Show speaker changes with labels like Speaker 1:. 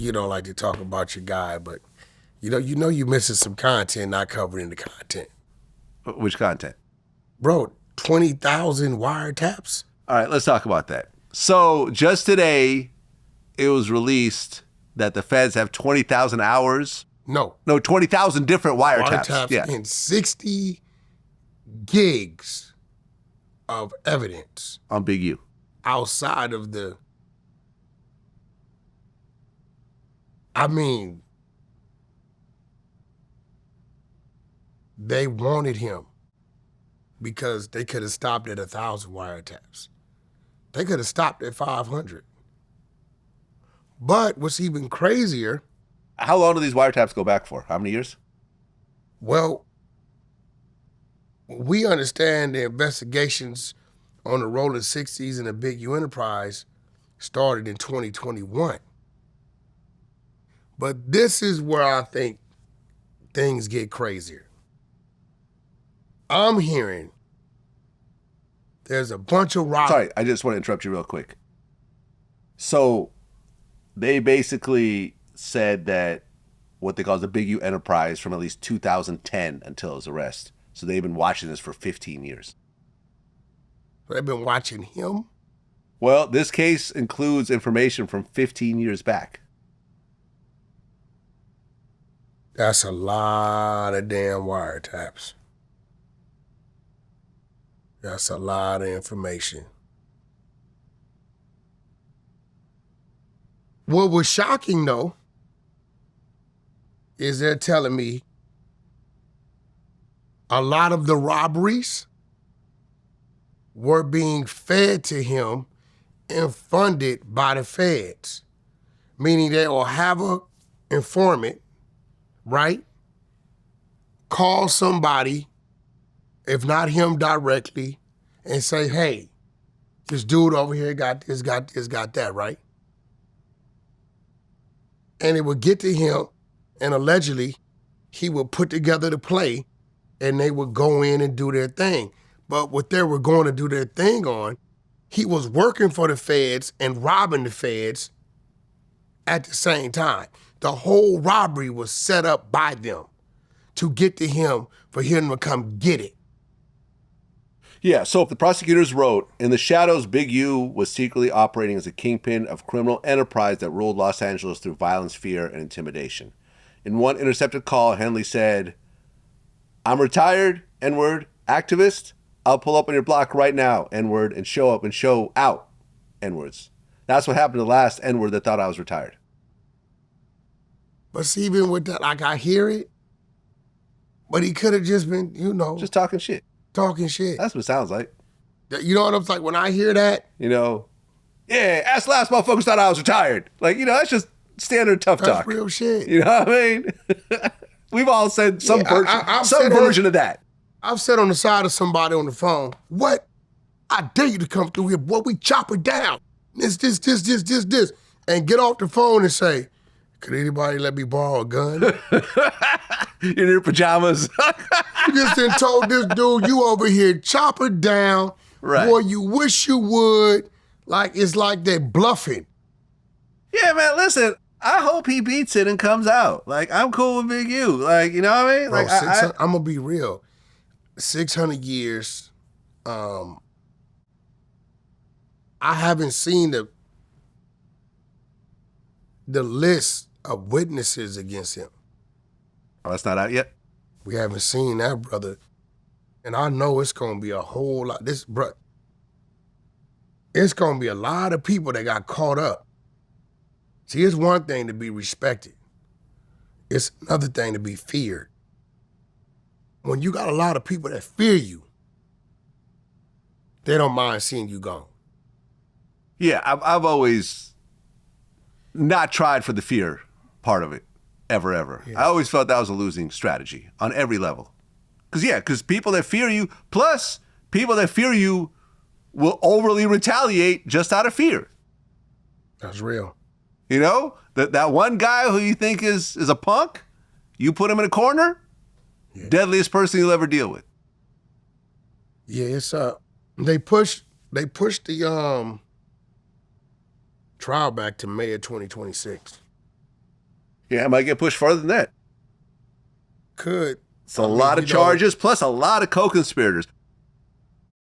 Speaker 1: you don't like to talk about your guy, but you know you're missing some content, not covering the content.
Speaker 2: Which content?
Speaker 1: Bro, 20,000 wiretaps?
Speaker 2: All right, let's talk about that. So just today, it was released that the feds have 20,000 hours.
Speaker 1: No,
Speaker 2: 20,000 different wiretaps.
Speaker 1: Wiretaps and 60 gigs of evidence.
Speaker 2: On Big U.
Speaker 1: Outside of the... I mean, they wanted him because they could have stopped at 1,000 wiretaps. They could have stopped at 500. But what's even crazier...
Speaker 2: How long do these wiretaps go back for? How many years?
Speaker 1: Well, we understand the investigations on the Rolling 60s and the Big U Enterprise started in 2021. But this is where I think things get crazier. I'm hearing there's a bunch of
Speaker 2: Sorry, I just want to interrupt you real quick. So they basically said that what they call the Big U Enterprise from at least 2010 until his arrest. So they've been watching this for 15 years.
Speaker 1: They've been watching him?
Speaker 2: Well, this case includes information from 15 years back.
Speaker 1: That's a lot of damn wiretaps. That's a lot of information. What was shocking, though, is they're telling me a lot of the robberies were being fed to him and funded by the feds, meaning they will have an informant, right? Call somebody, if not him directly, and say, hey, this dude over here got this, got this, got that, right? And it would get to him, and allegedly, he would put together the play, and they would go in and do their thing. But what they were going to do their thing on, he was working for the feds and robbing the feds at the same time. The whole robbery was set up by them to get to him, for him to come get it.
Speaker 2: Yeah, so the prosecutors wrote, in the shadows, Big U was secretly operating as a kingpin of criminal enterprise that ruled Los Angeles through violence, fear, and intimidation. In one intercepted call, Henley said, I'm retired, N-word, activist. I'll pull up on your block right now, N-word, and show up and show out, N-words. That's what happened to the last N-word that thought I was retired.
Speaker 1: But see, even with that, like, I hear it, but he could have just been, you know.
Speaker 2: Just talking shit.
Speaker 1: Talking shit.
Speaker 2: That's what it sounds like.
Speaker 1: You know what I'm saying? When I hear that.
Speaker 2: You know, yeah, ask the last motherfuckers thought I was retired. Like, you know, that's just standard tough talk.
Speaker 1: That's real shit.
Speaker 2: You know what I mean? We've all said some version of that.
Speaker 1: I've said on the side of somebody on the phone, what? I dare you to come through here, boy, we chop it down. This. And get off the phone and say, could anybody let me borrow a gun?
Speaker 2: In your pajamas.
Speaker 1: You just done told this dude, you over here, chop it down.
Speaker 2: Right.
Speaker 1: Boy, you wish you would. Like, it's like they're bluffing.
Speaker 2: Yeah, man, listen, I hope he beats it and comes out. Like, I'm cool with Big U. Like, you know what I mean?
Speaker 1: Bro,
Speaker 2: Like,
Speaker 1: I'm going to be real. 600 years, I haven't seen the list of witnesses against him.
Speaker 2: Oh, that's not out yet?
Speaker 1: We haven't seen that, brother. And I know it's going to be a whole lot. It's going to be a lot of people that got caught up. See, it's one thing to be respected. It's another thing to be feared. When you got a lot of people that fear you, they don't mind seeing you gone.
Speaker 2: Yeah, I've always not tried for the fear part of it, ever. Yeah. I always felt that was a losing strategy on every level. Because people that fear you, plus people that fear you will overly retaliate just out of fear.
Speaker 1: That's real.
Speaker 2: You know, that one guy who you think is a punk, you put him in a corner, yeah. Deadliest person you'll ever deal with.
Speaker 1: Yeah, it's they pushed the trial back to May of 2026.
Speaker 2: Yeah, it might get pushed further than that.
Speaker 1: Could.
Speaker 2: It's a lot of charges plus a lot of co-conspirators.